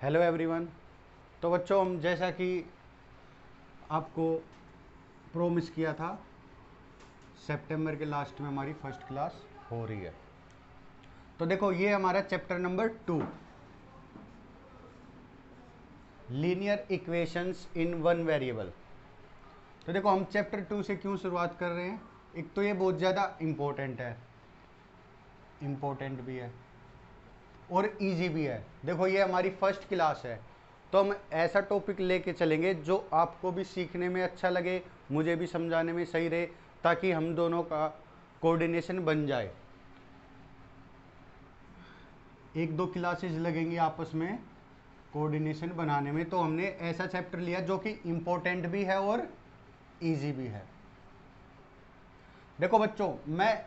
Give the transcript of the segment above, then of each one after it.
Hello everyone. तो बच्चों, हम जैसा कि आपको प्रोमिस किया था, सितंबर के लास्ट में हमारी फर्स्ट क्लास हो रही है। तो देखो, ये हमारा chapter number 2, linear equations in one variable. तो देखो, हम चैप्टर 2 से क्यों शुरुआत कर रहे हैं। एक तो ये बहुत ज़्यादा इम्पोर्टेंट है, इम्पोर्टेंट भी है और इजी भी है। देखो, ये हमारी फर्स्ट क्लास है, तो हम ऐसा टॉपिक लेके चलेंगे जो आपको भी सीखने में अच्छा लगे, मुझे भी समझाने में सही रहे, ताकि हम दोनों का कोऑर्डिनेशन बन जाए। एक दो क्लासेस लगेंगी आपस में कोऑर्डिनेशन बनाने में, तो हमने ऐसा चैप्टर लिया जो कि इम्पोर्टेंट भी है और इजी भी है। देखो बच्चों, मैं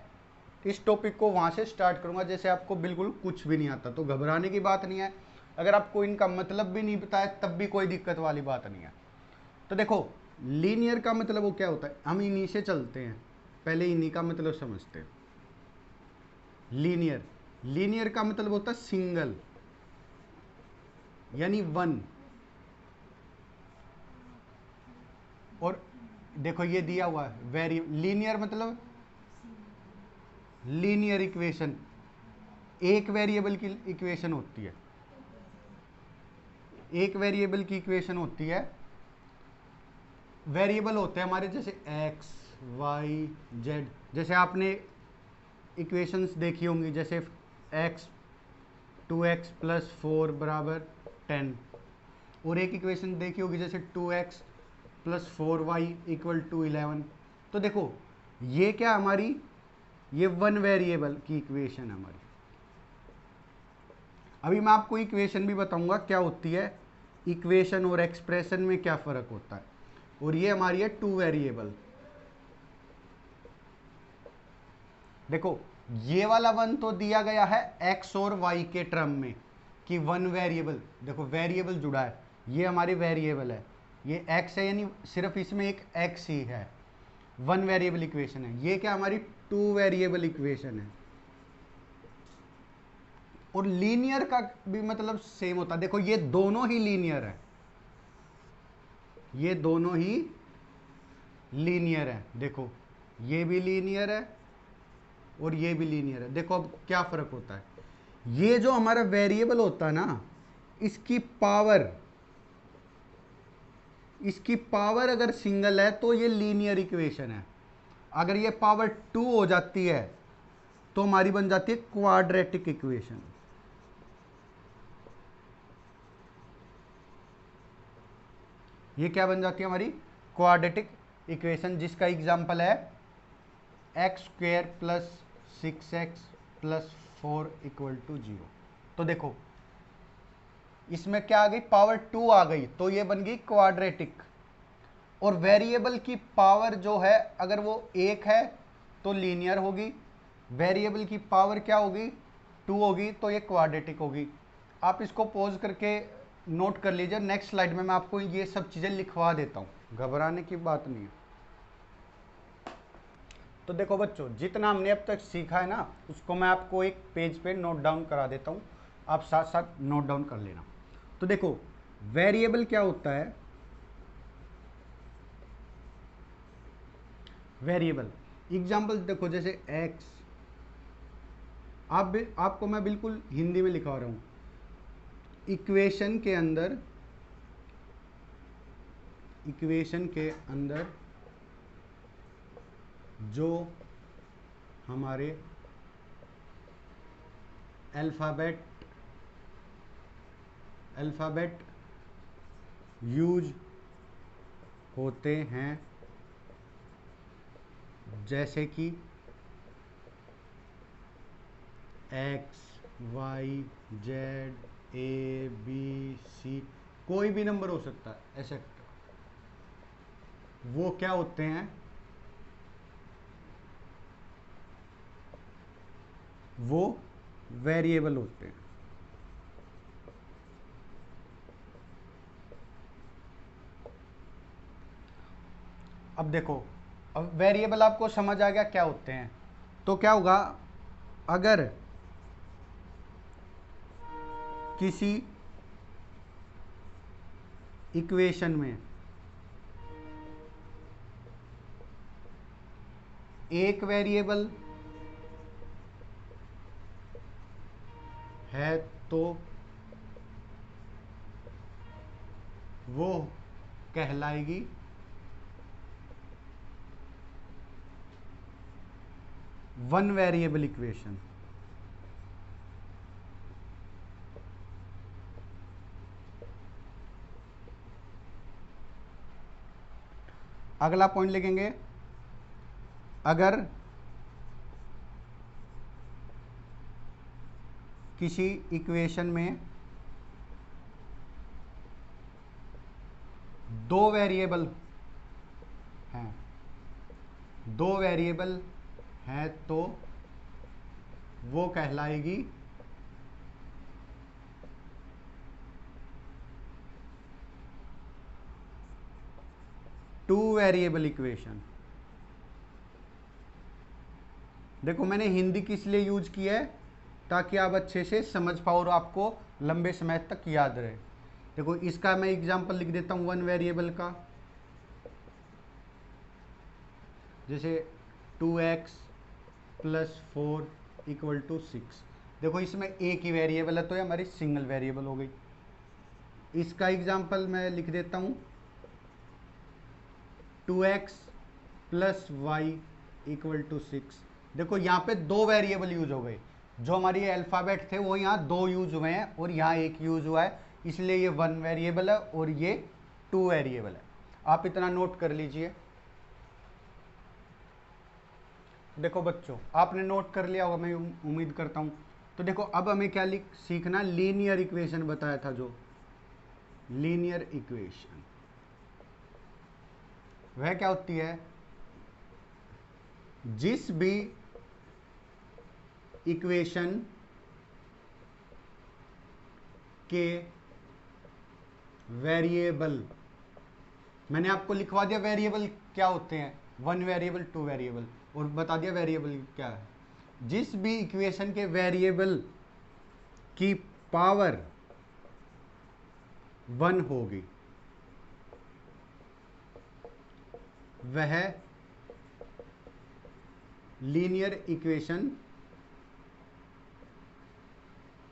इस टॉपिक को वहाँ से स्टार्ट करूँगा जैसे आपको बिल्कुल कुछ भी नहीं आता, तो घबराने की बात नहीं है। अगर आपको इनका मतलब भी नहीं पता है तब भी कोई दिक्कत वाली बात नहीं है। तो देखो, लीनियर का मतलब वो क्या होता है, हम इन्हीं से चलते हैं, पहले इन्हीं का मतलब समझते हैं। लीनियर, लीनियर का मतलब होता है सिंगल, यानी वन। और देखो, ये दिया हुआ है वेरी लीनियर मतलब लीनियर इक्वेशन, एक वेरिएबल की इक्वेशन होती है, एक वेरिएबल की इक्वेशन होती है। वेरिएबल होते हैं हमारे जैसे एक्स वाई जेड, जैसे आपने इक्वेशंस देखी होंगी, जैसे एक्स 2x प्लस 4 बराबर 10, और एक इक्वेशन देखी होगी जैसे 2x plus 4y equal to 11। तो देखो, ये क्या हमारी, ये वन वेरिएबल की इक्वेशन है हमारी। अभी मैं आपको इक्वेशन भी बताऊंगा क्या होती है, इक्वेशन और एक्सप्रेशन में क्या फ़र्क होता है। और ये हमारी है टू वेरिएबल। देखो, ये वाला वन तो दिया गया है एक्स और वाई के टर्म में कि वन वेरिएबल, देखो वेरिएबल जुड़ा है, ये हमारी वेरिएबल है, ये एक्स है, यानी सिर्फ इसमें एक एक्स ही है, वन वेरिएबल इक्वेशन है। ये क्या हमारी टू वेरिएबल इक्वेशन है। और लीनियर का भी मतलब सेम होता है। देखो, ये दोनों ही लीनियर है, ये दोनों ही लीनियर है। देखो, ये भी लीनियर है और ये भी लीनियर है। देखो अब क्या फर्क होता है, ये जो हमारा वेरिएबल होता है ना, इसकी पावर, इसकी पावर अगर सिंगल है तो ये लीनियर इक्वेशन है। अगर ये पावर 2 हो जाती है तो हमारी बन जाती है क्वाड्रेटिक इक्वेशन। ये क्या बन जाती है हमारी क्वाड्रेटिक इक्वेशन, जिसका एग्जांपल है x square plus 6x plus 4 equal to 0। तो देखो, इसमें क्या आ गई, पावर 2 आ गई, तो ये बन गई क्वाड्रेटिक। और वेरिएबल की पावर जो है, अगर वो एक है तो लीनियर होगी, वेरिएबल की पावर क्या होगी, 2 होगी, तो ये क्वाड्रेटिक होगी। आप इसको पॉज करके नोट कर लीजिए, नेक्स्ट स्लाइड में मैं आपको ये सब चीज़ें लिखवा देता हूँ, घबराने की बात नहीं है। तो देखो बच्चों, जितना हमने अब तक सीखा है ना, उसको मैं आपको एक पेज पे नोट डाउन करा देता हूँ, आप साथ साथ नोट डाउन कर लेना। तो देखो, वेरिएबल क्या होता है, वेरिएबल एग्जाम्पल देखो, जैसे एक्स, आपको मैं बिल्कुल हिंदी में लिखा रहा हूँ। इक्वेशन के अंदर, इक्वेशन के अंदर जो हमारे अल्फ़ाबेट यूज होते हैं, जैसे कि x y z a b c, कोई भी नंबर हो सकता है एक्सेप्ट, वो क्या होते हैं, वो वेरिएबल होते हैं। अब देखो, अब वेरिएबल आपको समझ आ गया क्या होते हैं। तो क्या होगा, अगर किसी इक्वेशन में एक वेरिएबल है तो वो कहलाएगी वन वेरिएबल इक्वेशन। अगला पॉइंट लिखेंगे, अगर किसी इक्वेशन में दो वेरिएबल हैं, दो वेरिएबल हैं तो वो कहलाएगी टू वेरिएबल इक्वेशन। देखो मैंने हिंदी किस लिए यूज किया है, ताकि आप अच्छे से समझ पाओ और आपको लंबे समय तक याद रहे। देखो इसका मैं एग्जांपल लिख देता हूं वन वेरिएबल का, जैसे 2x प्लस 4 इक्वल टू 6। देखो इसमें एक ही वेरिएबल है तो ये हमारी सिंगल वेरिएबल हो गई। इसका एग्जांपल मैं लिख देता हूं 2x plus Y equal to 6। देखो यहाँ पे दो वेरिएबल यूज हो गए, जो हमारी अल्फ़ाबेट थे वो यहाँ दो यूज हुए हैं और यहाँ एक यूज हुआ है, इसलिए ये वन वेरिएबल है और ये टू वेरिएबल है। आप इतना नोट कर लीजिए। देखो बच्चों आपने नोट कर लिया होगा, मैं उम्मीद करता हूँ। तो देखो अब हमें क्या सीखना, लीनियर इक्वेशन बताया था, जो लीनियर इक्वेशन वह क्या होती है, जिस भी इक्वेशन के वेरिएबल, मैंने आपको लिखवा दिया वेरिएबल क्या होते हैं, वन वेरिएबल टू वेरिएबल, और बता दिया वेरिएबल क्या है। जिस भी इक्वेशन के वेरिएबल की पावर वन होगी वह लीनियर इक्वेशन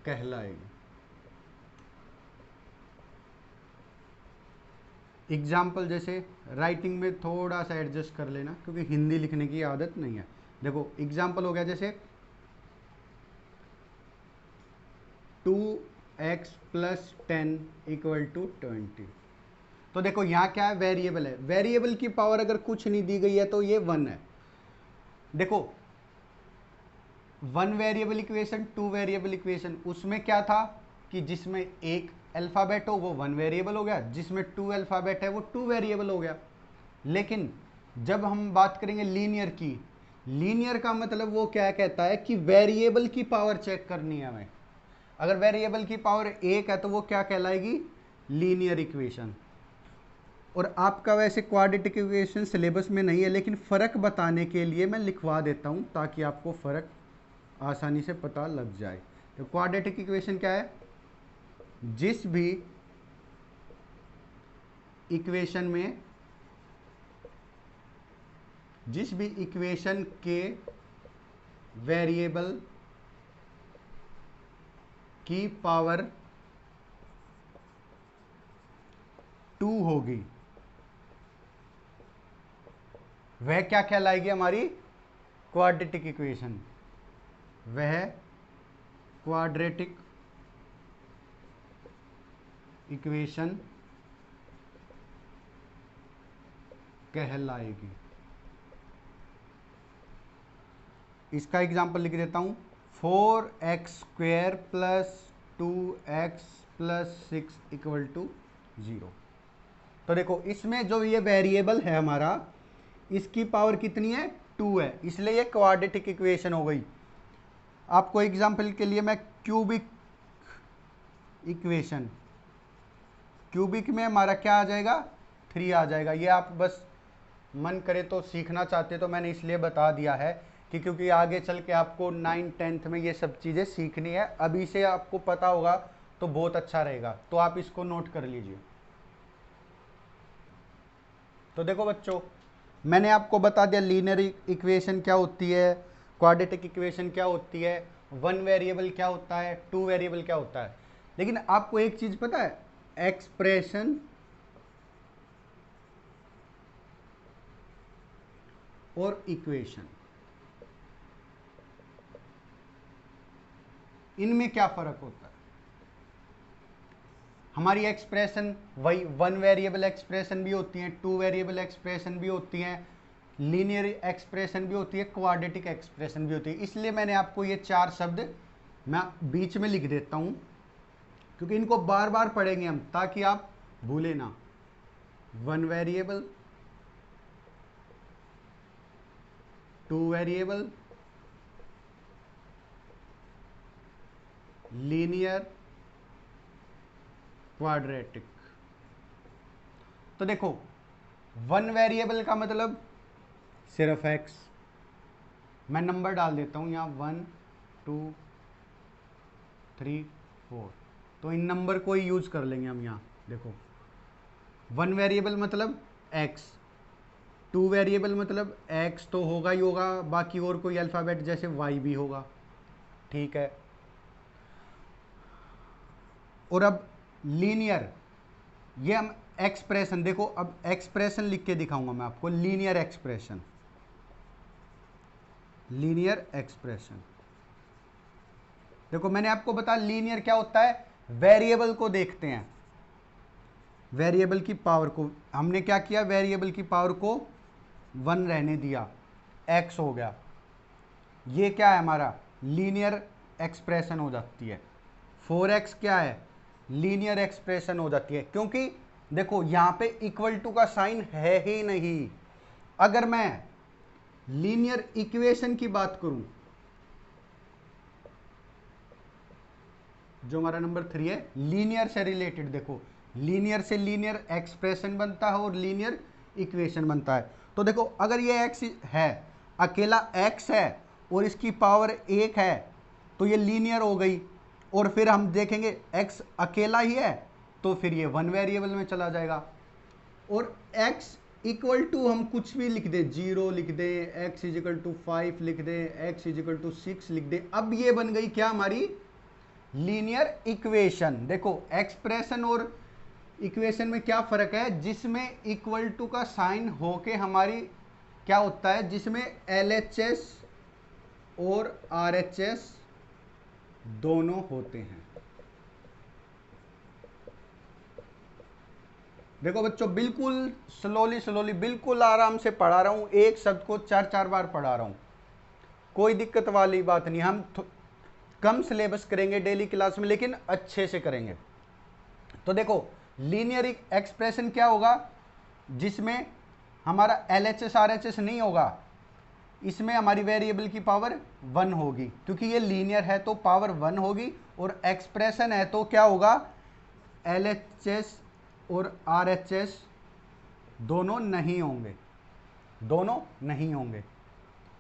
कहलाएगी। एग्जाम्पल जैसे राइटिंग में थोड़ा सा एडजस्ट कर लेना, क्योंकि हिंदी लिखने की आदत नहीं है। देखो एग्जाम्पल हो गया जैसे 2x प्लस 10 इक्वल टू 20। तो देखो यहाँ क्या है, वेरिएबल है, वेरिएबल की पावर अगर कुछ नहीं दी गई है तो ये वन है। देखो one variable equation, two variable equation, उसमें क्या था कि जिसमें एक अल्फ़ाबेट हो वो वन वेरिएबल हो गया, जिसमें टू अल्फ़ाबेट है वो टू वेरिएबल हो गया। लेकिन जब हम बात करेंगे लीनियर की, लीनियर का मतलब वो क्या कहता है कि वेरिएबल की पावर चेक करनी है हमें। अगर वेरिएबल की पावर एक है तो वो क्या कहलाएगी, लीनियर इक्वेशन। और आपका वैसे क्वाड्रेटिक इक्वेशन सिलेबस में नहीं है, लेकिन फ़र्क बताने के लिए मैं लिखवा देता हूँ ताकि आपको फ़र्क आसानी से पता लग जाए। तो क्वाड्रेटिक इक्वेशन क्या है, जिस भी इक्वेशन के वेरिएबल की पावर 2 होगी वह क्या कहलाएगी, हमारी क्वाड्रेटिक इक्वेशन। वह क्वाड्रेटिक इक्वेशन कहलाएगी। इसका एग्जांपल लिख देता हूं 4x² plus 2x plus 6 equal to 0। तो देखो इसमें जो ये वेरिएबल है हमारा, इसकी पावर कितनी है, 2 है, इसलिए ये क्वाड्रेटिक इक्वेशन हो गई। आपको एग्जांपल के लिए मैं क्यूबिक इक्वेशन, क्यूबिक में हमारा क्या आ जाएगा, 3 आ जाएगा। ये आप बस मन करे तो सीखना चाहते तो मैंने इसलिए बता दिया है कि क्योंकि आगे चल के आपको 9th 10th में ये सब चीज़ें सीखनी है, अभी से आपको पता होगा तो बहुत अच्छा रहेगा। तो आप इसको नोट कर लीजिए। तो देखो बच्चों, मैंने आपको बता दिया लीनियर इक्वेशन क्या होती है, क्वाड्रेटिक इक्वेशन क्या होती है, वन वेरिएबल क्या होता है, टू वेरिएबल क्या होता है। लेकिन आपको एक चीज पता है, एक्सप्रेशन और इक्वेशन, इनमें क्या फर्क होता है। हमारी एक्सप्रेशन वही वन वेरिएबल एक्सप्रेशन भी होती हैं, टू वेरिएबल एक्सप्रेशन भी होती हैं, लीनियर एक्सप्रेशन भी होती है, क्वाड्रेटिक एक्सप्रेशन भी होती है। इसलिए मैंने आपको ये चार शब्द मैं बीच में लिख देता हूं, क्योंकि इनको बार बार पढ़ेंगे हम, ताकि आप भूले ना। One variable, two variable, linear, quadratic. तो देखो, वन वेरिएबल का मतलब सिर्फ एक्स, मैं नंबर डाल देता हूं यहां 1 2 3 4, तो इन नंबर को ही यूज कर लेंगे हम यहां। देखो, वन वेरिएबल मतलब एक्स, टू वेरिएबल मतलब एक्स तो होगा ही होगा, बाकी और कोई अल्फ़ाबेट जैसे वाई भी होगा, ठीक है। और अब लीनियर, ये हम एक्सप्रेशन, देखो अब एक्सप्रेशन लिख के दिखाऊंगा मैं आपको, लीनियर एक्सप्रेशन, लीनियर एक्सप्रेशन। देखो मैंने आपको बताया लीनियर क्या होता है, वेरिएबल को देखते हैं, वेरिएबल की पावर को, हमने क्या किया, वेरिएबल की पावर को 1 रहने दिया, एक्स हो गया, ये क्या है हमारा लीनियर एक्सप्रेशन हो जाती है। 4x क्या है, लीनियर एक्सप्रेशन हो जाती है, क्योंकि देखो यहां पे इक्वल टू का साइन है ही नहीं। अगर मैं लीनियर इक्वेशन की बात करूं, जो हमारा नंबर 3 है, लीनियर से रिलेटेड, देखो लीनियर से लीनियर एक्सप्रेशन बनता है और लीनियर इक्वेशन बनता है। तो देखो अगर ये x है, अकेला x है और इसकी पावर 1 है, तो ये लीनियर हो गई। और फिर हम देखेंगे x अकेला ही है, तो फिर ये वन वेरिएबल में चला जाएगा। और x इक्वल टू हम कुछ भी लिख दे, 0 लिख दे, x इज इक्वल टू 5 लिख दे, x इज इक्वल टू 6 लिख दे, अब ये बन गई क्या हमारी लीनियर इक्वेशन। देखो एक्सप्रेशन और इक्वेशन में क्या फर्क है, जिसमें इक्वल टू का साइन होके हमारी क्या होता है, जिसमें LHS और RHS दोनों होते हैं। देखो बच्चों, बिल्कुल स्लोली स्लोली, बिल्कुल आराम से पढ़ा रहा हूं, एक शब्द को 4-4 बार पढ़ा रहा हूं, कोई दिक्कत वाली बात नहीं। हम कम सिलेबस करेंगे डेली क्लास में, लेकिन अच्छे से करेंगे। तो देखो लीनियर एक्सप्रेशन क्या होगा, जिसमें हमारा LHS RHS नहीं होगा, इसमें हमारी वेरिएबल की पावर 1 होगी, क्योंकि ये लीनियर है तो पावर 1 होगी, और एक्सप्रेशन है तो क्या होगा, LHS और RHS दोनों नहीं होंगे, दोनों नहीं होंगे।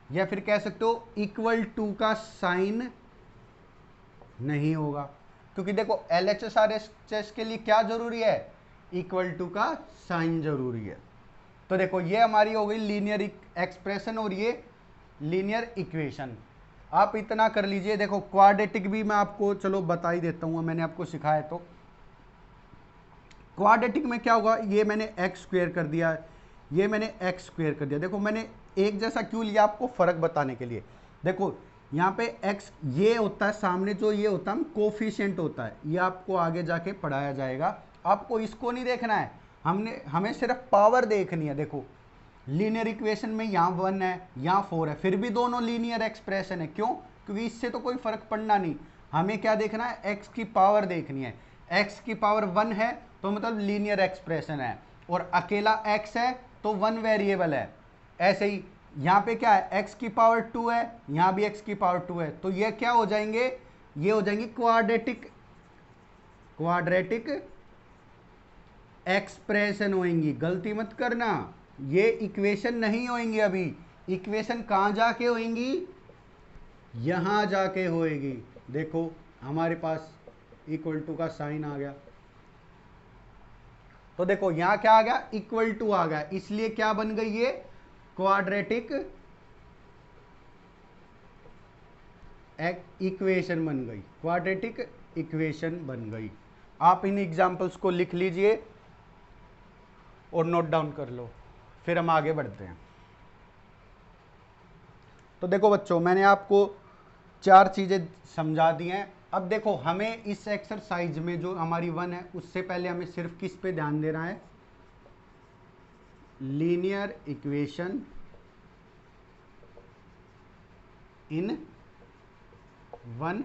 या फिर कह सकते हो इक्वल टू का साइन नहीं होगा, क्योंकि देखो LHS RHS के लिए क्या जरूरी है, इक्वल टू का साइन जरूरी है। तो देखो ये हमारी हो गई लीनियर एक्सप्रेशन और ये लीनियर इक्वेशन। आप इतना कर लीजिए। देखो क्वाड्रेटिक भी मैं आपको चलो बता ही देता हूँ, मैंने आपको सिखाया। तो क्वाड्रेटिक में क्या होगा, ये मैंने एक्स स्क्वेयर कर दिया, ये मैंने एक्स स्क्वेयर कर दिया। देखो मैंने एक जैसा क्यों लिया, आपको फर्क बताने के लिए। देखो यहाँ पे x ये होता है, सामने जो ये होता है कोफिशिएंट होता है, ये आपको आगे जाके पढ़ाया जाएगा, आपको इसको नहीं देखना है, हमें सिर्फ पावर देखनी है। देखो लीनियर इक्वेशन में यहाँ 1 है, यहाँ 4 है, फिर भी दोनों लीनियर एक्सप्रेशन है। क्यों, क्योंकि इससे तो कोई फर्क पड़ना नहीं, हमें क्या देखना है, x की पावर देखनी है। x की पावर 1 है तो मतलब लीनियर एक्सप्रेशन है, और अकेला x है तो वन वेरिएबल है। ऐसे ही यहाँ पे क्या है, x की पावर 2 है, यहाँ भी x की पावर 2 है, तो ये क्या हो जाएंगे, ये हो जाएंगे क्वाड्रेटिक एक्सप्रेशन होंगी। गलती मत करना, ये इक्वेशन नहीं होंगी, अभी इक्वेशन कहाँ जाके होंगी, यहाँ जाके होएगी। देखो हमारे पास इक्वल टू का साइन आ गया, तो देखो यहां क्या आ गया, इक्वल टू आ गया, इसलिए क्या बन गई ये क्वाड्रेटिक इक्वेशन बन गई, क्वाड्रेटिक इक्वेशन बन गई। आप इन एग्जांपल्स को लिख लीजिए और नोट डाउन कर लो, फिर हम आगे बढ़ते हैं। तो देखो बच्चों, मैंने आपको 4 चीजें समझा दी हैं। अब देखो हमें इस एक्सरसाइज में जो हमारी 1 है, उससे पहले हमें सिर्फ किस पे ध्यान देना है, लीनियर इक्वेशन इन 1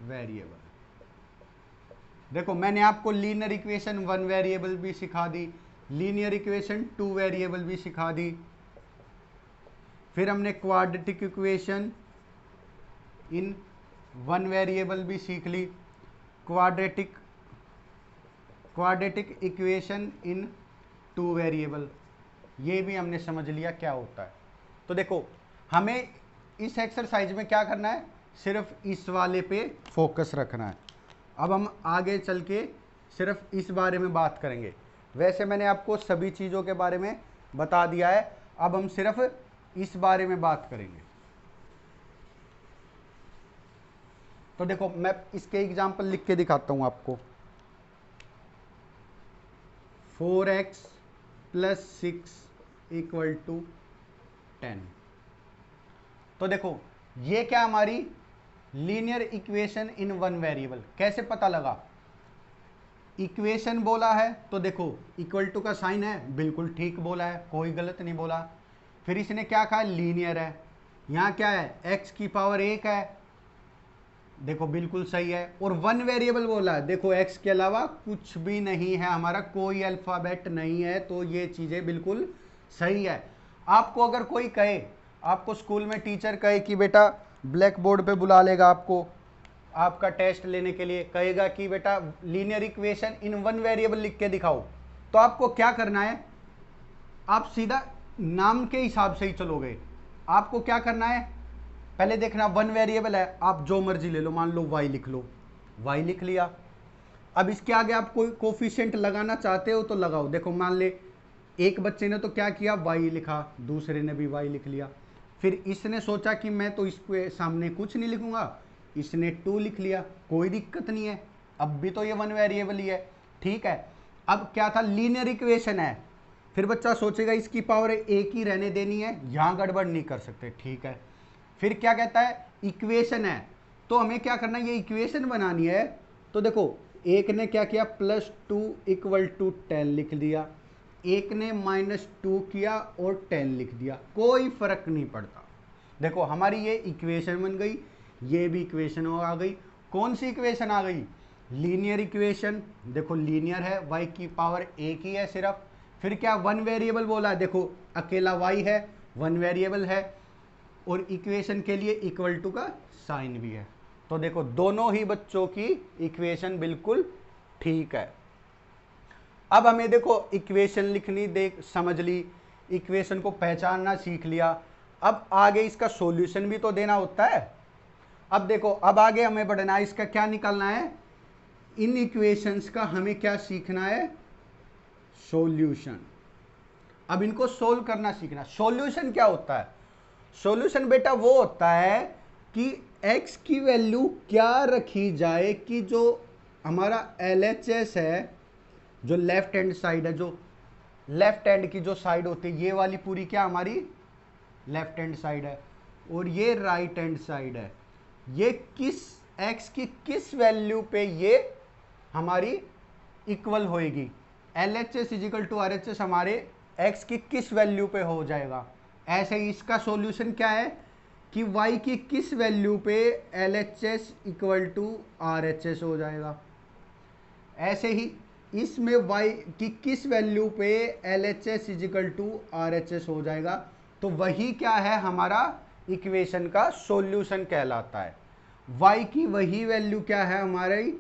वेरिएबल। देखो मैंने आपको लीनियर इक्वेशन 1 वेरिएबल भी सिखा दी, लीनियर इक्वेशन 2 वेरिएबल भी सिखा दी, फिर हमने क्वाड्रेटिक इक्वेशन इन 1 वेरिएबल भी सीख ली, क्वाड्रेटिक इक्वेशन इन 2 वेरिएबल, ये भी हमने समझ लिया क्या होता है। तो देखो हमें इस एक्सरसाइज में क्या करना है, सिर्फ इस वाले पे फोकस रखना है। अब हम आगे चल के सिर्फ इस बारे में बात करेंगे। वैसे मैंने आपको सभी चीज़ों के बारे में बता दिया है, अब हम सिर्फ इस बारे में बात करेंगे। तो देखो मैं इसके एग्जाम्पल लिख के दिखाता हूं आपको। 4x + 6 = 10। तो देखो ये क्या हमारी लीनियर इक्वेशन इन 1 वेरिएबल, कैसे पता लगा, इक्वेशन बोला है तो देखो इक्वल टू का साइन है, बिल्कुल ठीक बोला है, कोई गलत नहीं बोला। फिर इसने क्या कहा, लीनियर है, यहाँ क्या है x की पावर 1 है, देखो बिल्कुल सही है। और 1 वेरिएबल बोला है, देखो x के अलावा कुछ भी नहीं है, हमारा कोई अल्फाबेट नहीं है, तो ये चीज़ें बिल्कुल सही है। आपको अगर कोई कहे, आपको स्कूल में टीचर कहे कि बेटा ब्लैक बोर्ड पे बुला लेगा आपको आपका टेस्ट लेने के लिए, कहेगा कि बेटा लीनियर इक्वेशन इन 1 वेरिएबल लिख के दिखाओ, तो आपको क्या करना है, आप सीधा नाम के हिसाब से ही चलोगे। आपको क्या करना है, पहले देखना 1 वेरिएबल है, आप जो मर्जी ले लो, मान लो y लिख लो, y लिख लिया। अब इसके आगे आप कोई कोफिशिएंट लगाना चाहते हो तो लगाओ। देखो मान ले एक बच्चे ने तो क्या किया, y लिखा, दूसरे ने भी y लिख लिया। फिर इसने सोचा कि मैं तो इसके सामने कुछ नहीं लिखूंगा, इसने 2 लिख लिया, कोई दिक्कत नहीं है, अब भी तो ये 1 वेरिएबल ही है, ठीक है। अब क्या था, लीनियर इक्वेशन है, फिर बच्चा सोचेगा इसकी पावर 1 ही रहने देनी है, यहां गड़बड़ नहीं कर सकते, ठीक है। फिर क्या कहता है, इक्वेशन है, तो हमें क्या करना है, ये इक्वेशन बनानी है। तो देखो एक ने क्या किया, +2 = 10 लिख दिया, एक ने -2 किया और 10 लिख दिया, कोई फर्क नहीं पड़ता। देखो हमारी ये इक्वेशन बन गई, ये भी इक्वेशन आ गई। कौन सी इक्वेशन आ गई, लीनियर इक्वेशन। देखो लीनियर है, y की पावर 1 ही है सिर्फ। फिर क्या 1 वेरिएबल बोला, देखो अकेला y है, 1 वेरिएबल है, और इक्वेशन के लिए इक्वल टू का साइन भी है। तो देखो दोनों ही बच्चों की इक्वेशन बिल्कुल ठीक है। अब हमें देखो इक्वेशन लिखनी समझ ली, इक्वेशन को पहचानना सीख लिया, अब आगे इसका सॉल्यूशन भी तो देना होता है। अब देखो अब आगे हमें बढ़ना है, इसका क्या निकालना है, इन इक्वेशंस का हमें क्या सीखना है, सॉल्यूशन। अब इनको सोल्व करना सीखना। सॉल्यूशन क्या होता है, सॉल्यूशन बेटा वो होता है कि x की वैल्यू क्या रखी जाए कि जो हमारा LHS है, जो लेफ्ट हैंड साइड है, जो लेफ्ट हैंड की जो साइड होती है, ये वाली पूरी क्या हमारी लेफ्ट हैंड साइड है, और ये राइट हैंड साइड है, ये किस x की किस वैल्यू पे ये हमारी इक्वल होएगी। LHS = RHS हमारे x की किस वैल्यू पे हो जाएगा। ऐसे ही इसका सॉल्यूशन क्या है कि y की किस वैल्यू पे LHS = RHS हो जाएगा। ऐसे ही इसमें y की किस वैल्यू पे LHS = RHS हो जाएगा। तो वही क्या है, हमारा इक्वेशन का सॉल्यूशन कहलाता है। y की वही वैल्यू क्या है, हमारी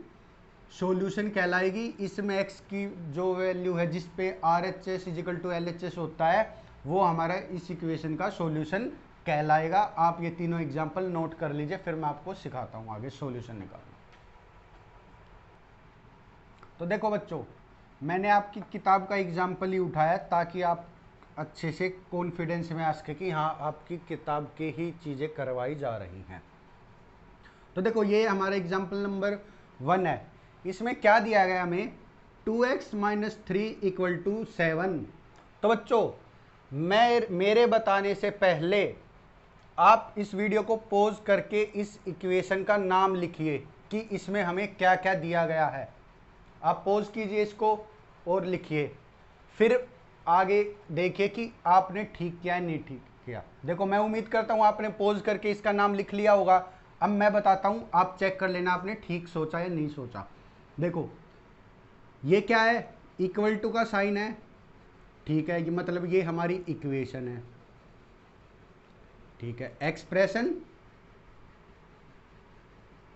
सॉल्यूशन कहलाएगी। इसमें x की जो वैल्यू है जिस पे RHS = LHS होता है, वो हमारा इस इक्वेशन का सॉल्यूशन कहलाएगा। आप ये तीनों एग्जांपल नोट कर लीजिए, फिर मैं आपको सिखाता हूं आगे सॉल्यूशन निकालना। तो देखो बच्चों, मैंने आपकी किताब का एग्जाम्पल ही उठाया ताकि आप अच्छे से कॉन्फिडेंस में आ सके कि हाँ आपकी किताब के ही चीज़ें करवाई जा रही हैं। तो देखो ये हमारा एग्जाम्पल नंबर 1 है। इसमें क्या दिया गया हमें, 2x माइनस 3 इक्वल टू 7। तो बच्चों मेरे बताने से पहले आप इस वीडियो को पॉज करके इस इक्वेशन का नाम लिखिए कि इसमें हमें क्या क्या दिया गया है। आप पॉज कीजिए इसको और लिखिए, फिर आगे देखिए कि आपने ठीक किया है नहीं ठीक किया। देखो मैं उम्मीद करता हूं आपने पॉज करके इसका नाम लिख लिया होगा। अब मैं बताता हूं, आप चेक कर लेना आपने ठीक सोचा या नहीं सोचा। देखो ये क्या है, इक्वल टू का साइन है, ठीक है, ये मतलब ये हमारी इक्वेशन है, ठीक है।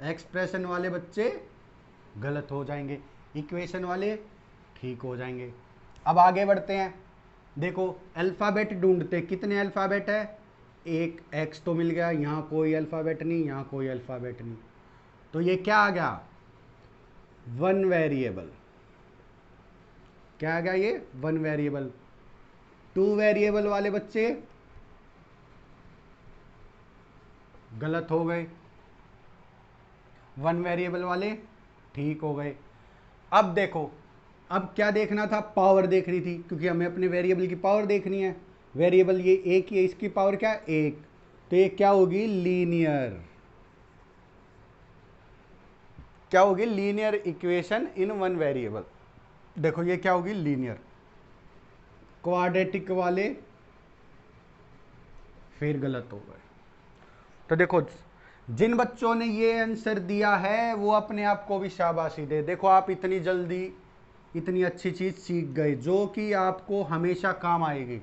एक्सप्रेशन वाले बच्चे गलत हो जाएंगे, इक्वेशन वाले ठीक हो जाएंगे। अब आगे बढ़ते हैं। देखो अल्फ़ाबेट ढूंढते, कितने अल्फ़ाबेट है, एक एक्स तो मिल गया, यहाँ कोई अल्फ़ाबेट नहीं, यहाँ कोई अल्फ़ाबेट नहीं, तो ये क्या आ गया, वन वेरिएबल। क्या आ गया ये, वन वेरिएबल। टू वेरिएबल वाले बच्चे गलत हो गए, वन वेरिएबल वाले ठीक हो गए। अब देखो, अब क्या देखना था, पावर देखनी थी, क्योंकि हमें अपने वेरिएबल की पावर देखनी है। वेरिएबल ये एक ही है, इसकी पावर क्या है, एक, तो ये क्या होगी, लीनियर। क्या होगी, linear equation in one variable. देखो ये क्या होगी, लीनियर। क्वाड्रेटिक वाले फिर गलत हो गए। तो देखो जिन बच्चों ने ये आंसर दिया है वो अपने आप को भी शाबाशी दे। देखो आप इतनी जल्दी इतनी अच्छी चीज सीख गए जो कि आपको हमेशा काम आएगी।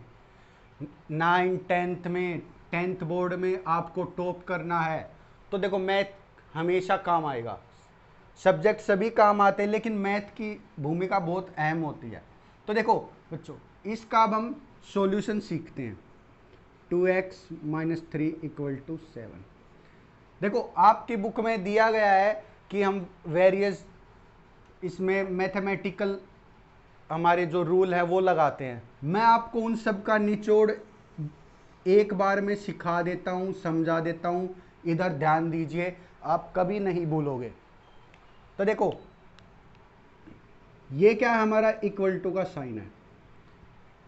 9 10th में, 10th बोर्ड में आपको टॉप करना है तो देखो मैथ हमेशा काम आएगा। सब्जेक्ट सभी काम आते हैं लेकिन मैथ की भूमिका बहुत अहम होती है। तो देखो बच्चों इसका अब हम सॉल्यूशन सीखते हैं। 2x minus 3 equal to 7। देखो आपकी बुक में दिया गया है कि हम वेरियस इसमें मैथमेटिकल हमारे जो रूल है वो लगाते हैं। मैं आपको उन सब का निचोड़ एक बार में सिखा देता हूं, समझा देता हूं, इधर ध्यान दीजिए, आप कभी नहीं भूलोगे। तो देखो ये क्या है, हमारा इक्वल टू का साइन है,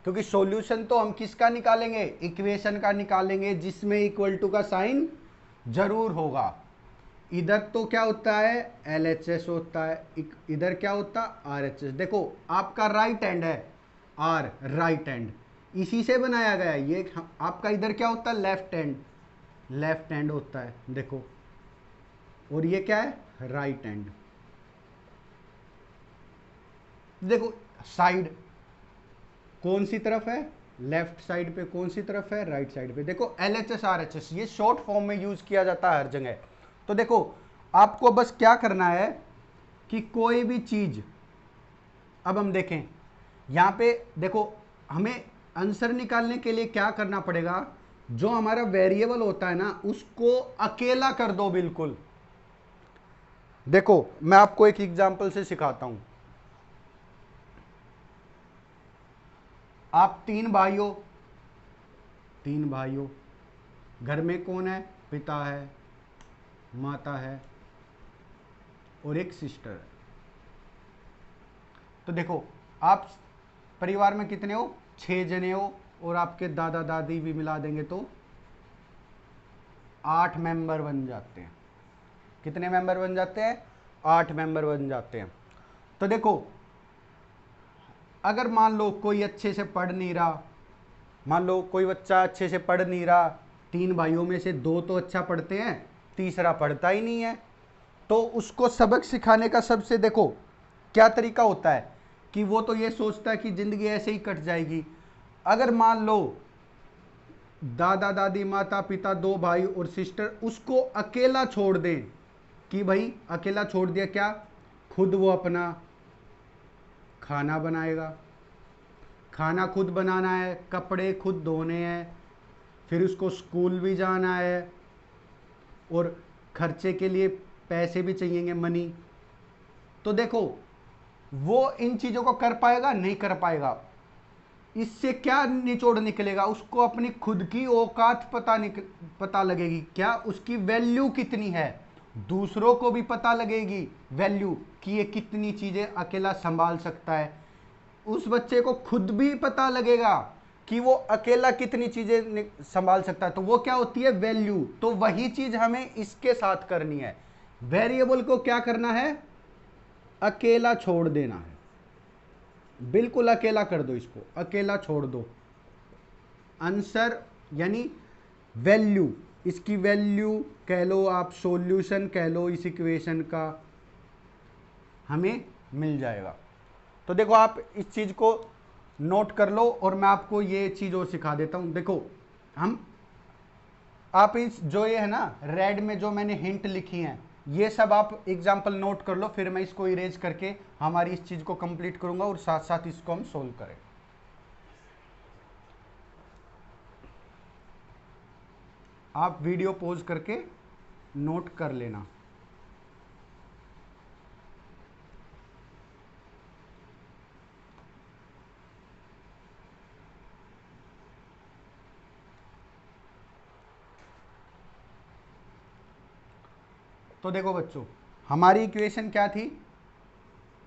क्योंकि सॉल्यूशन तो हम किसका निकालेंगे, इक्वेशन का निकालेंगे जिसमें इक्वल टू का साइन जरूर होगा। इधर तो क्या होता है, LHS होता है, इधर क्या होता है, RHS। देखो आपका राइट हैंड है, R राइट हैंड, इसी से बनाया गया है। ये आपका इधर क्या होता है, लेफ्ट हैंड होता है, देखो, और ये क्या है, राइट हैंड। देखो साइड कौन सी तरफ है, लेफ्ट साइड पे, कौन सी तरफ है, राइट साइड पे। देखो LHS RHS ये शॉर्ट फॉर्म में यूज किया जाता है हर जगह। तो देखो आपको बस क्या करना है कि कोई भी चीज, अब हम देखें यहां पे, देखो हमें आंसर निकालने के लिए क्या करना पड़ेगा, जो हमारा वेरिएबल होता है ना उसको अकेला कर दो बिल्कुल। देखो मैं आपको एक एग्जांपल से सिखाता हूं। आप तीन भाइयों, घर में कौन है, पिता है, माता है और एक सिस्टर है। तो देखो आप परिवार में कितने हो, 6 जने हो, और आपके दादा दादी भी मिला देंगे तो 8 मेंबर बन जाते हैं। कितने मेंबर बन जाते हैं, 8 मेंबर बन जाते हैं। तो देखो अगर मान लो कोई अच्छे से पढ़ नहीं रहा, मान लो कोई बच्चा अच्छे से पढ़ नहीं रहा, 3 भाइयों में से 2 तो अच्छा पढ़ते हैं, तीसरा पढ़ता ही नहीं है, तो उसको सबक सिखाने का सबसे देखो क्या तरीका होता है कि वो तो ये सोचता है कि जिंदगी ऐसे ही कट जाएगी। अगर मान लो दादा दादी माता पिता 2 भाई और सिस्टर, उसको अकेला छोड़ दें कि भाई अकेला छोड़ दिया, क्या खुद वो अपना खाना बनाएगा, खाना खुद बनाना है, कपड़े खुद धोने हैं, फिर उसको स्कूल भी जाना है और खर्चे के लिए पैसे भी चाहिएंगे, मनी। तो देखो वो इन चीजों को कर पाएगा? नहीं कर पाएगा। इससे क्या निचोड़ निकलेगा? उसको अपनी खुद की औकात पता लगेगी, क्या उसकी वैल्यू कितनी है। दूसरों को भी पता लगेगी वैल्यू कि ये कितनी चीजें अकेला संभाल सकता है। उस बच्चे को खुद भी पता लगेगा कि वो अकेला कितनी चीजें संभाल सकता है। तो वो क्या होती है? वैल्यू। तो वही चीज हमें इसके साथ करनी है। वेरिएबल को क्या करना है? अकेला छोड़ देना है। बिल्कुल अकेला कर दो, इसको अकेला छोड़ दो। आंसर यानी वैल्यू, इसकी वैल्यू कह लो आप, सॉल्यूशन कह लो इस इक्वेशन का, हमें मिल जाएगा। तो देखो आप इस चीज को नोट कर लो और मैं आपको ये चीज और सिखा देता हूं। देखो आप इस जो ये है ना रेड में जो मैंने हिंट लिखी हैं, ये सब आप एग्जाम्पल नोट कर लो, फिर मैं इसको इरेज करके हमारी इस चीज को कंप्लीट करूंगा और साथ साथ इसको हम सोल्व करें। आप वीडियो पॉज करके नोट कर लेना। तो देखो बच्चों, हमारी इक्वेशन क्या थी?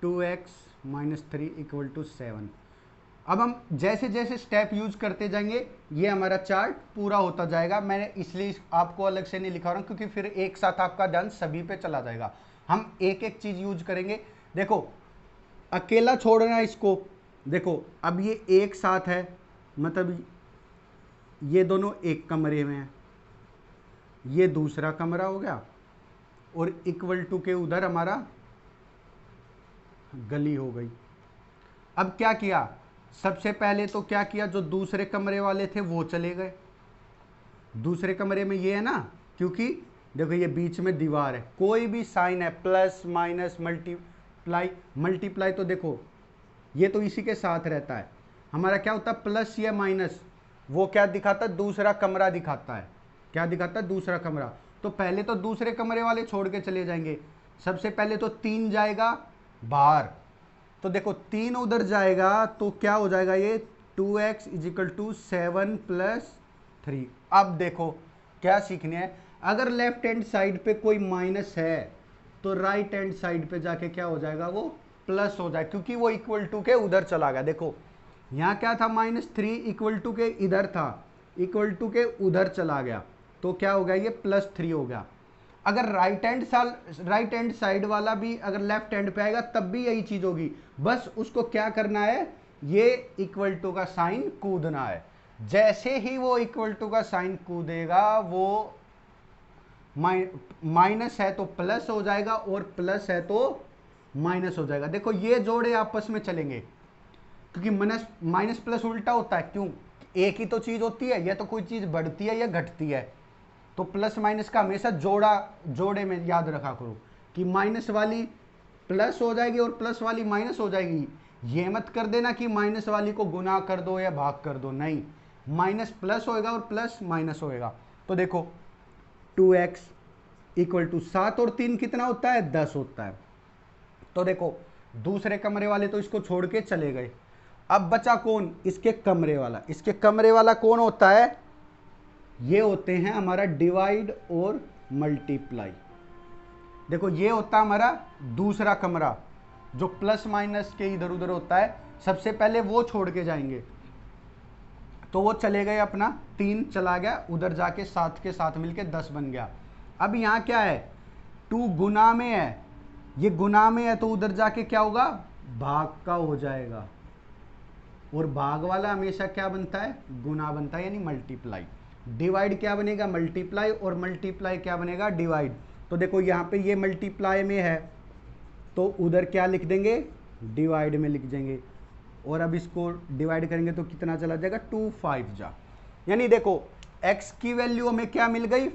2x - 3 = 7। अब हम जैसे जैसे स्टेप यूज करते जाएंगे ये हमारा चार्ट पूरा होता जाएगा। मैंने इसलिए आपको अलग से नहीं लिखा रहा हूं क्योंकि फिर एक साथ आपका ध्यान सभी पे चला जाएगा। हम एक एक चीज यूज करेंगे। देखो अकेला छोड़ना इसको, देखो अब ये एक साथ है, मतलब ये दोनों एक कमरे में है, ये दूसरा कमरा हो गया और इक्वल टू के उधर हमारा गली हो गई। अब क्या किया? सबसे पहले तो क्या किया, जो दूसरे कमरे वाले थे वो चले गए। दूसरे कमरे में ये है ना, क्योंकि देखो ये बीच में दीवार है, कोई भी साइन है प्लस माइनस मल्टीप्लाई तो देखो ये तो इसी के साथ रहता है। हमारा क्या होता है? प्लस या माइनस, वो क्या दिखाता है? दूसरा कमरा दिखाता है। क्या दिखाता है? दूसरा कमरा। तो पहले तो दूसरे कमरे वाले छोड़ के चले जाएंगे। सबसे पहले तो 3 जाएगा बाहर, तो देखो 3 उधर जाएगा तो क्या हो जाएगा? ये 2x = 7 + 3। अब देखो क्या सीखने है, अगर लेफ्ट हैंड साइड पे कोई माइनस है तो राइट हैंड साइड पे जाके क्या हो जाएगा? वो प्लस हो जाए, क्योंकि वो इक्वल टू के उधर चला गया। देखो यहाँ क्या था? -3 इक्वल टू के इधर था, इक्वल टू के उधर चला गया, तो क्या हो गया? ये +3 हो गया। अगर राइट हैंड साइड वाला भी अगर लेफ्ट हैंड पे आएगा तब भी यही चीज होगी, बस उसको क्या करना है? ये इक्वल टू का साइन कूदना है। जैसे ही वो इक्वल टू का साइन कूदेगा, वो माइनस है तो प्लस हो जाएगा और प्लस है तो माइनस हो जाएगा। देखो ये जोड़े आपस में चलेंगे, क्योंकि माइनस प्लस उल्टा होता है। क्यों? एक ही तो चीज होती है, या तो कोई चीज बढ़ती है या घटती है। तो प्लस माइनस का हमेशा जोड़े में याद रखा करो कि माइनस वाली प्लस हो जाएगी और प्लस वाली माइनस हो जाएगी। ये मत कर देना कि माइनस वाली को गुना कर दो या भाग कर दो, नहीं, माइनस प्लस होएगा और प्लस माइनस होएगा। तो देखो 2x = 7 और 3 कितना होता है? 10 होता है। तो देखो दूसरे कमरे वाले तो इसको छोड़ के चले गए। अब बचा कौन? इसके कमरे वाला। इसके कमरे वाला कौन होता है? ये होते हैं हमारा डिवाइड और मल्टीप्लाई। देखो ये होता है हमारा दूसरा कमरा जो प्लस माइनस के इधर उधर होता है। सबसे पहले वो छोड़ के जाएंगे, तो वो चले गए, अपना 3 चला गया उधर जाके, 7 के साथ मिलके 10 बन गया। अब यहाँ क्या है? 2 गुना में है, ये गुना में है तो उधर जाके क्या होगा? भाग का हो जाएगा, और भाग वाला हमेशा क्या बनता है? गुना बनता है, यानी मल्टीप्लाई। डिवाइड क्या बनेगा? मल्टीप्लाई, और मल्टीप्लाई क्या बनेगा? डिवाइड। तो देखो यहाँ पे ये मल्टीप्लाई में है तो उधर क्या लिख देंगे? डिवाइड में लिख देंगे। और अब इसको डिवाइड करेंगे तो कितना चला जाएगा? 2 5 जा, यानी देखो x की वैल्यू हमें क्या मिल गई?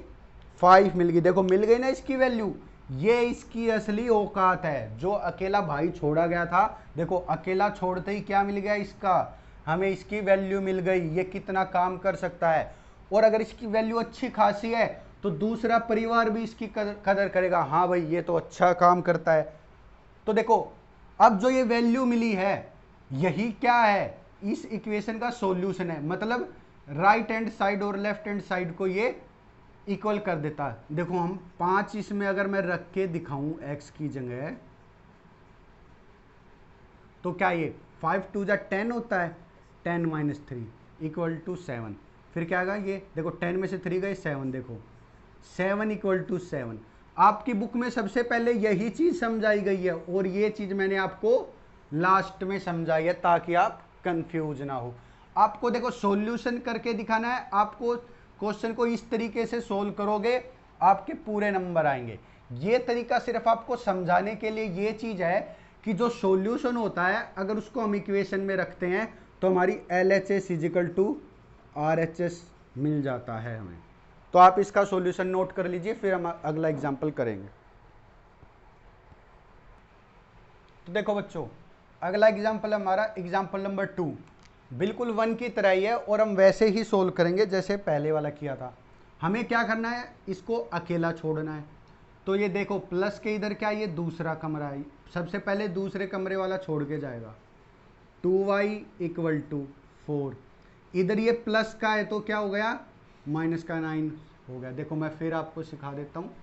5 मिल गई। देखो मिल गई ना इसकी वैल्यू, ये इसकी असली औकात है। जो अकेला भाई छोड़ा गया था, देखो अकेला छोड़ते ही क्या मिल गया इसका? हमें इसकी वैल्यू मिल गई, ये कितना काम कर सकता है। और अगर इसकी वैल्यू अच्छी खासी है तो दूसरा परिवार भी इसकी कदर करेगा, हाँ भाई ये तो अच्छा काम करता है। तो देखो अब जो ये वैल्यू मिली है यही क्या है, इस इक्वेशन का सॉल्यूशन है, मतलब राइट हैंड साइड और लेफ्ट हैंड साइड को ये इक्वल कर देता है। देखो हम 5 इसमें अगर मैं रख के दिखाऊं x की जगह, तो क्या ये 5 2 जा 10 होता है, 10 माइनस 3 इक्वल टू 7। फिर क्या आएगा, ये देखो 10 में से 3 गए 7, देखो 7 इक्वल टू 7। आपकी बुक में सबसे पहले यही चीज समझाई गई है और ये चीज मैंने आपको लास्ट में समझाई है ताकि आप कंफ्यूज ना हो। आपको देखो सॉल्यूशन करके दिखाना है, आपको क्वेश्चन को इस तरीके से सोल्व करोगे आपके पूरे नंबर आएंगे। ये तरीका सिर्फ आपको समझाने के लिए ये चीज है कि जो सॉल्यूशन होता है अगर उसको हम इक्वेशन में रखते हैं तो हमारी LHS इजिकल टू RHS मिल जाता है हमें। तो आप इसका सॉल्यूशन नोट कर लीजिए, फिर हम अगला एग्जांपल करेंगे। तो देखो बच्चों, अगला एग्जांपल हमारा एग्जांपल नंबर 2 बिल्कुल 1 की तरह ही है और हम वैसे ही सोल्व करेंगे जैसे पहले वाला किया था। हमें क्या करना है, इसको अकेला छोड़ना है। तो ये देखो प्लस के इधर क्या, ये दूसरा कमरा है, सबसे पहले दूसरे कमरे वाला छोड़ के जाएगा। 2y इक्वल टू 4, इधर ये प्लस का है तो क्या हो गया, माइनस का 9 हो गया। देखो मैं फिर आपको सिखा देता हूँ,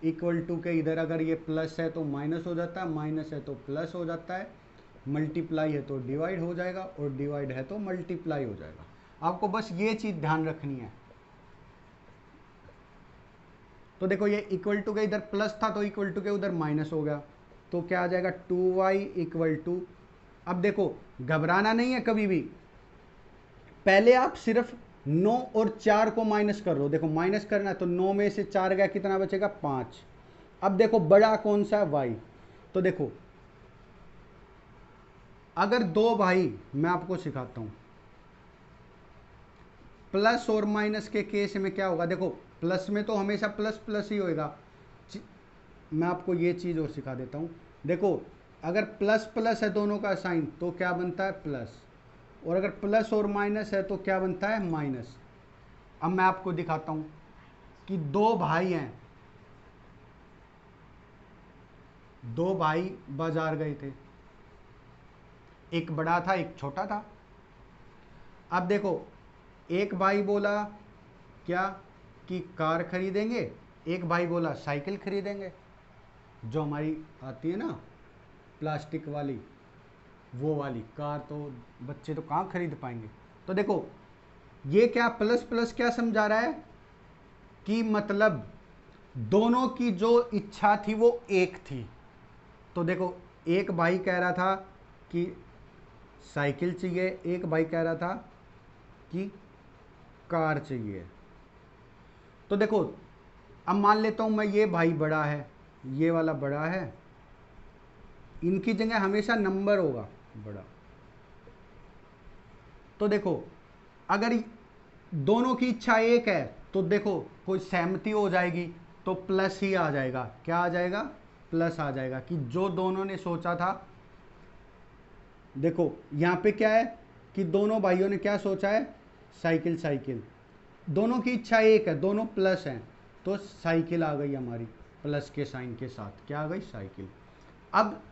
इक्वल टू के इधर अगर ये प्लस है तो माइनस हो जाता है, माइनस है तो प्लस हो जाता है, मल्टीप्लाई है तो डिवाइड हो जाएगा और डिवाइड है तो मल्टीप्लाई हो जाएगा। आपको बस ये चीज ध्यान रखनी है। तो देखो ये इक्वल टू के इधर प्लस था तो इक्वल टू के उधर माइनस हो गया, तो क्या आ जाएगा 2y इक्वल टू। अब देखो घबराना नहीं है कभी भी, पहले आप सिर्फ 9 और 4 को माइनस कर लो। देखो माइनस करना है तो 9 में से 4 गया, कितना बचेगा 5। अब देखो बड़ा कौन सा है, y। तो देखो अगर दो भाई, मैं आपको सिखाता हूं, प्लस और माइनस के केस में क्या होगा, देखो प्लस में तो हमेशा प्लस प्लस ही होएगा। मैं आपको ये चीज और सिखा देता हूं। देखो अगर प्लस प्लस है दोनों का साइन तो क्या बनता है प्लस, और अगर प्लस और माइनस है तो क्या बनता है माइनस। अब मैं आपको दिखाता हूं कि दो भाई हैं, दो भाई बाजार गए थे, एक बड़ा था एक छोटा था। अब देखो एक भाई बोला क्या कि कार खरीदेंगे, एक भाई बोला साइकिल खरीदेंगे, जो हमारी आती है ना प्लास्टिक वाली, वो वाली कार तो बच्चे तो कहाँ खरीद पाएंगे। तो देखो ये क्या प्लस प्लस क्या समझा रहा है कि मतलब दोनों की जो इच्छा थी वो एक थी। तो देखो एक भाई कह रहा था कि साइकिल चाहिए, एक भाई कह रहा था कि कार चाहिए। तो देखो अब मान लेता हूं मैं ये भाई बड़ा है, ये वाला बड़ा है, इनकी जगह हमेशा नंबर होगा बड़ा। तो देखो अगर दोनों की इच्छा एक है तो देखो कोई सहमति हो जाएगी तो प्लस ही आ जाएगा। क्या आ जाएगा, प्लस आ जाएगा कि जो दोनों ने सोचा था। देखो यहां पे क्या है कि दोनों भाइयों ने क्या सोचा है, साइकिल साइकिल, दोनों की इच्छा एक है, दोनों प्लस हैं, तो साइकिल आ गई हमारी प्लस के साइन के साथ, क्या आ गई साइकिल। अब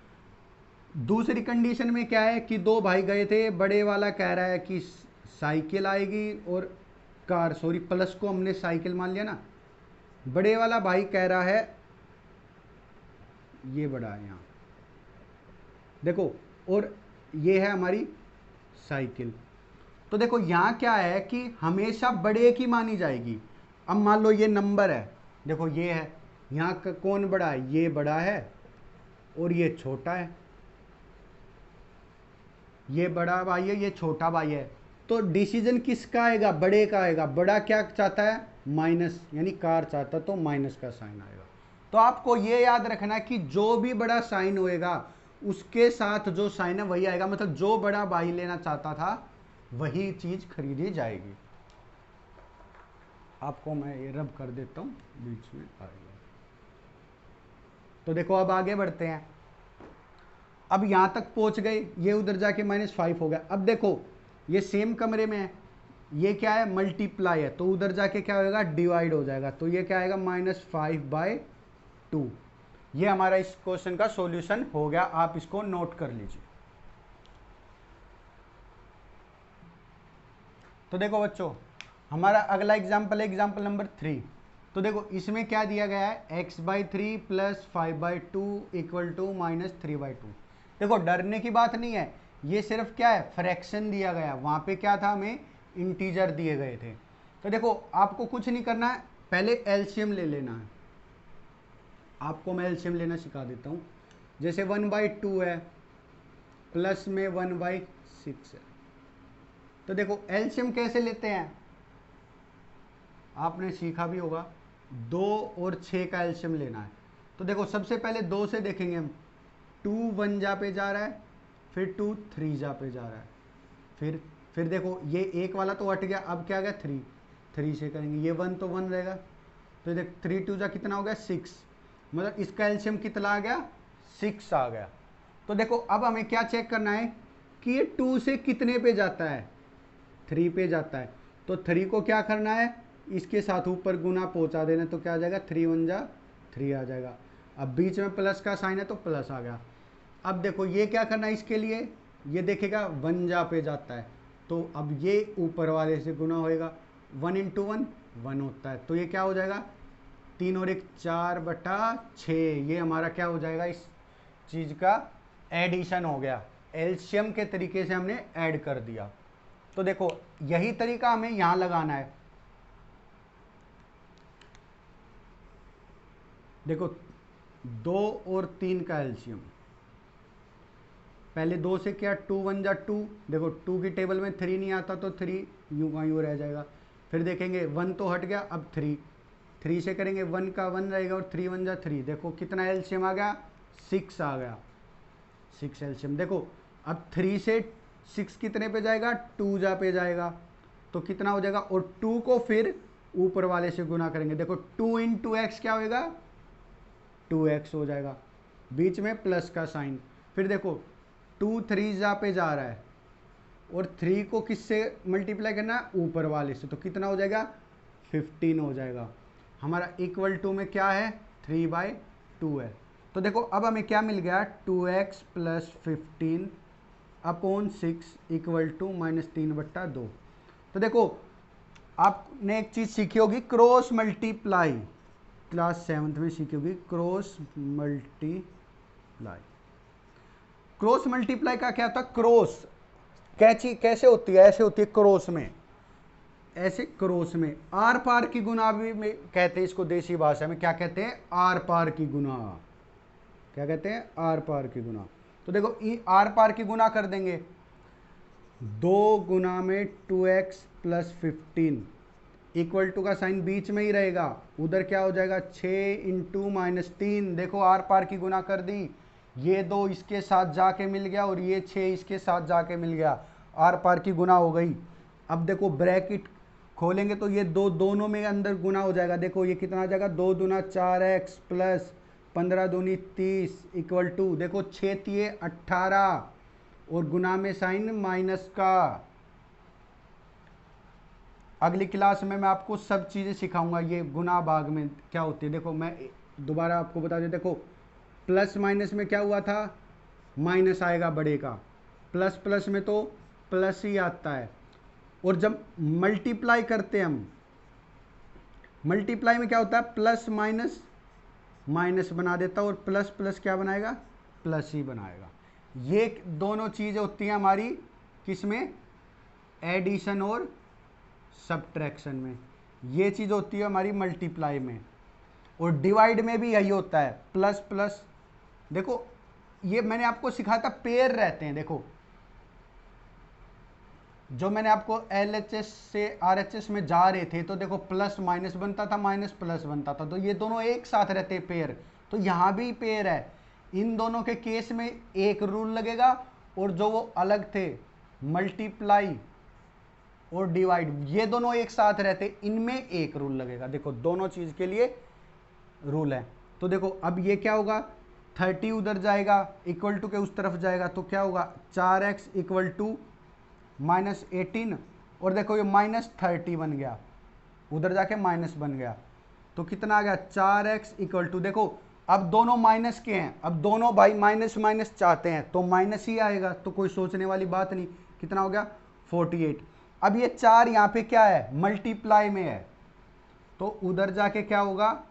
दूसरी कंडीशन में क्या है कि दो भाई गए थे, बड़े वाला कह रहा है कि साइकिल आएगी और कार, सॉरी प्लस को हमने साइकिल मान लिया ना, बड़े वाला भाई कह रहा है, ये बड़ा है यहाँ देखो, और ये है हमारी साइकिल। तो देखो यहाँ क्या है कि हमेशा बड़े की मानी जाएगी। अब मान लो ये नंबर है, देखो ये है, यहाँ का कौन बड़ा है, ये बड़ा है और ये छोटा है, ये बड़ा भाई है ये छोटा भाई है, तो डिसीजन किसका आएगा, बड़े का आएगा। बड़ा क्या चाहता है, माइनस, यानी कार चाहता तो माइनस का साइन आएगा। तो आपको ये याद रखना है कि जो भी बड़ा साइन होएगा उसके साथ जो साइन है वही आएगा, मतलब जो बड़ा भाई लेना चाहता था वही चीज खरीदी जाएगी। आपको मैं ये रब कर देता हूं, बीच में आएगा। तो देखो अब आगे बढ़ते हैं, अब यहां तक पहुंच गए, ये उधर जाके -5 हो गया। अब देखो ये सेम कमरे में है, ये क्या है मल्टीप्लाई है, तो उधर जाके क्या होगा डिवाइड हो जाएगा, तो ये क्या आएगा -5/2। ये हमारा इस क्वेश्चन का सॉल्यूशन हो गया, आप इसको नोट कर लीजिए। तो देखो बच्चों, हमारा अगला एग्जाम्पल है एग्जाम्पल नंबर 3। तो देखो इसमें क्या दिया गया है, x/3 plus 5/2 equal to minus 3/2। देखो डरने की बात नहीं है, ये सिर्फ क्या है, फ्रैक्शन दिया गया, वहां पे क्या था, हमें इंटीजर दिए गए थे। तो देखो आपको कुछ नहीं करना है, पहले एलसीएम ले लेना है। आपको मैं एलसीएम लेना सिखा देता हूं। जैसे 1/2 है प्लस में 1/6 है, तो देखो एलसीएम कैसे लेते हैं, आपने सीखा भी होगा, 2 और 6 का एलसीएम लेना है। तो देखो सबसे पहले 2 से देखेंगे हम, 2 1 जा पे जा रहा है, फिर 2 3 जा पे जा रहा है, फिर देखो ये एक वाला तो हट गया, अब क्या आ गया 3, 3 से करेंगे, ये 1 तो 1 रहेगा, तो देख 3 2 जा कितना हो गया 6, मतलब इसका एलसीएम कितना आ गया 6 आ गया। तो देखो अब हमें क्या चेक करना है कि ये 2 से कितने पे जाता है, 3 पे जाता है। तो 3 को क्या करना है, इसके साथ ऊपर गुना पहुंचा देना, तो क्या आ जाएगा 3 1 जा 3 आ जाएगा। अब बीच में प्लस का साइन है तो प्लस आ गया। अब देखो ये क्या करना है इसके लिए, ये देखेगा 1 जा पे जाता है, तो अब ये ऊपर वाले से गुना होएगा, 1 इंटू 1 1 होता है, तो ये क्या हो जाएगा 3 और 1 4/6। ये हमारा क्या हो जाएगा, इस चीज का एडिशन हो गया, एलसीएम के तरीके से हमने ऐड कर दिया। तो देखो यही तरीका हमें यहां लगाना है। देखो 2 और 3 का एलसीएम, पहले 2 से क्या 2 1 जा 2, देखो 2 की टेबल में 3 नहीं आता तो 3 यूं का यूं रह जाएगा। फिर देखेंगे 1 तो हट गया, अब 3 से करेंगे 1 का 1 रहेगा और 3 1 जा 3, देखो कितना एलसीएम आ गया 6 आ गया, 6 एलसीएम। देखो अब 3 से 6 कितने पे जाएगा 2 जा पे जाएगा, तो कितना हो जाएगा, और 2 को फिर ऊपर वाले से गुना करेंगे, देखो 2 इंटू एक्स क्या होएगा 2x हो जाएगा, बीच में प्लस का साइन। फिर देखो 2 3 जा पे जा रहा है और 3 को किससे मल्टीप्लाई करना है, ऊपर वाले से, तो कितना हो जाएगा 15 हो जाएगा। हमारा इक्वल टू में क्या है 3/2 है। तो देखो अब हमें क्या मिल गया, 2x plus 15 upon 6 equal to -3/2। तो देखो आपने एक चीज सीखी होगी, क्रॉस मल्टीप्लाई, क्लास 7th में सीखी होगी, क्रॉस मल्टीप्लाई। क्रॉस मल्टीप्लाई का क्या होता है, क्रॉस कैची कैसे होती है, ऐसे होती है क्रॉस में, ऐसे क्रॉस में आर पार की गुना भी में कहते हैं इसको, देसी भाषा में क्या कहते हैं, आर पार की गुना, क्या कहते हैं आर पार की गुना। तो देखो आर पार की गुना कर देंगे, 2 गुना में 2x प्लस 15 इक्वल टू का साइन बीच में ही रहेगा, उधर क्या हो जाएगा 6 इंटू -3, देखो आर पार की गुना कर दी, ये 2 इसके साथ जाके मिल गया और ये 6 इसके साथ जाके मिल गया, आर पार की गुना हो गई। अब देखो ब्रैकेट खोलेंगे तो ये दोनों में अंदर गुना हो जाएगा, देखो ये कितना आ जाएगा 2 दूना 4x प्लस 15 दूनी 30 इक्वल टू, देखो 6 तिये 18 और गुना में साइन माइनस का। अगली क्लास में मैं आपको सब चीज़ें सिखाऊंगा, ये गुना भाग में क्या होती है। देखो मैं दोबारा आपको बता दें, देखो प्लस माइनस में क्या हुआ था, माइनस आएगा बड़े का, प्लस प्लस में तो प्लस ही आता है, और जब मल्टीप्लाई करते हैं हम, मल्टीप्लाई में क्या होता है प्लस माइनस माइनस बना देता है और प्लस प्लस क्या बनाएगा प्लस ही बनाएगा। ये दोनों चीज़ें होती हैं हमारी किसमें, एडिशन और सब्ट्रैक्शन में, ये चीज़ होती है हमारी मल्टीप्लाई में। और डिवाइड में भी यही होता है, प्लस प्लस। देखो ये मैंने आपको सिखाया था पेयर रहते हैं, देखो जो मैंने आपको LHS से RHS में जा रहे थे तो देखो प्लस माइनस बनता था, माइनस प्लस बनता था, तो ये दोनों एक साथ रहते हैं पेयर, तो यहाँ भी पेयर है। इन दोनों के केस में एक रूल लगेगा और जो वो अलग थे मल्टीप्लाई और डिवाइड, ये दोनों एक साथ रहते, इनमें एक रूल लगेगा। देखो दोनों चीज के लिए रूल है। तो देखो अब ये क्या होगा, 30 उधर जाएगा इक्वल टू के उस तरफ जाएगा, तो क्या होगा 4x इक्वल टू -18, और देखो ये -30 बन गया, उधर जाके माइनस बन गया, तो कितना आ गया 4x इक्वल टू। देखो अब दोनों माइनस के हैं, अब दोनों भाई माइनस माइनस चाहते हैं तो माइनस ही आएगा, तो कोई सोचने वाली बात नहीं। कितना हो गया 48। अब ये 4 यहाँ पे क्या है मल्टीप्लाई में है, तो उधर जाके क्या होगा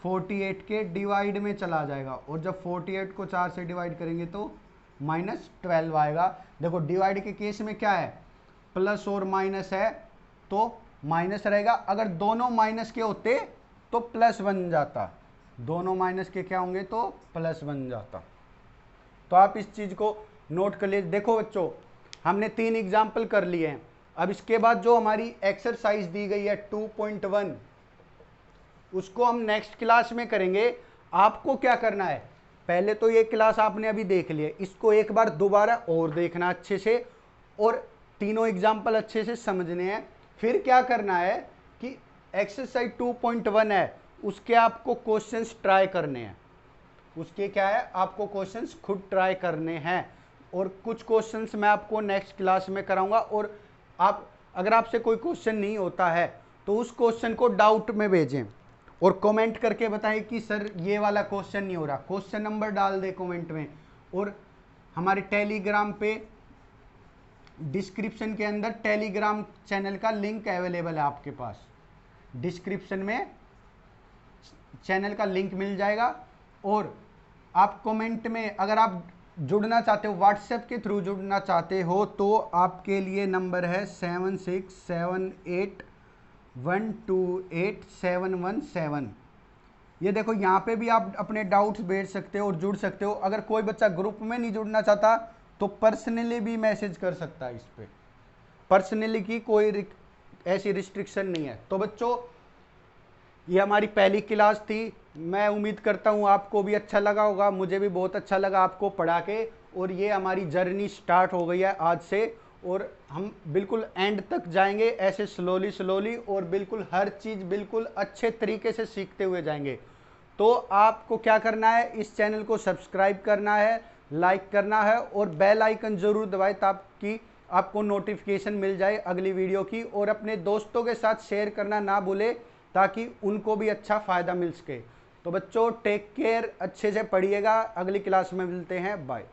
48 के डिवाइड में चला जाएगा, और जब 48 को 4 से डिवाइड करेंगे तो -12 आएगा। देखो डिवाइड के केस में क्या है प्लस और माइनस है तो माइनस रहेगा, अगर दोनों माइनस के होते तो प्लस बन जाता, दोनों माइनस के क्या होंगे तो प्लस बन जाता। तो आप इस चीज को नोट कर लीजिए। देखो बच्चों हमने 3 एग्जाम्पल कर लिए हैं, अब इसके बाद जो हमारी एक्सरसाइज दी गई है 2.1 उसको हम नेक्स्ट क्लास में करेंगे। आपको क्या करना है, पहले तो ये क्लास आपने अभी देख लिया, इसको एक बार दोबारा और देखना अच्छे से, और तीनों एग्जाम्पल अच्छे से समझने हैं। फिर क्या करना है कि एक्सरसाइज 2.1 है उसके आपको क्वेश्चंस ट्राई करने हैं, उसके क्या है आपको क्वेश्चंस खुद ट्राई करने हैं, और कुछ क्वेश्चंस मैं आपको नेक्स्ट क्लास में कराऊंगा। और आप अगर आपसे कोई क्वेश्चन नहीं होता है तो उस क्वेश्चन को डाउट में भेजें और कमेंट करके बताएं कि सर ये वाला क्वेश्चन नहीं हो रहा, क्वेश्चन नंबर डाल दे कमेंट में। और हमारे टेलीग्राम पे डिस्क्रिप्शन के अंदर टेलीग्राम चैनल का लिंक अवेलेबल है, आपके पास डिस्क्रिप्शन में चैनल का लिंक मिल जाएगा। और आप कमेंट में अगर आप जुड़ना चाहते हो व्हाट्सएप के थ्रू जुड़ना चाहते हो तो आपके लिए नंबर है 7678128717। ये देखो यहाँ पे भी आप अपने डाउट्स भेज सकते हो और जुड़ सकते हो। अगर कोई बच्चा ग्रुप में नहीं जुड़ना चाहता तो पर्सनली भी मैसेज कर सकता है, इस पे पर्सनली की कोई ऐसी रिस्ट्रिक्शन नहीं है। तो बच्चों ये हमारी पहली क्लास थी, मैं उम्मीद करता हूँ आपको भी अच्छा लगा होगा, मुझे भी बहुत अच्छा लगा आपको पढ़ा के। और ये हमारी जर्नी स्टार्ट हो गई है आज से, और हम बिल्कुल एंड तक जाएंगे ऐसे स्लोली स्लोली, और बिल्कुल हर चीज़ बिल्कुल अच्छे तरीके से सीखते हुए जाएंगे। तो आपको क्या करना है, इस चैनल को सब्सक्राइब करना है, लाइक करना है और बेल आइकन ज़रूर दबाएं ताकि आपको नोटिफिकेशन मिल जाए अगली वीडियो की। और अपने दोस्तों के साथ शेयर करना ना भूले ताकि उनको भी अच्छा फ़ायदा मिल सके। तो बच्चों टेक केयर, अच्छे से पढ़िएगा, अगली क्लास में मिलते हैं, बाय।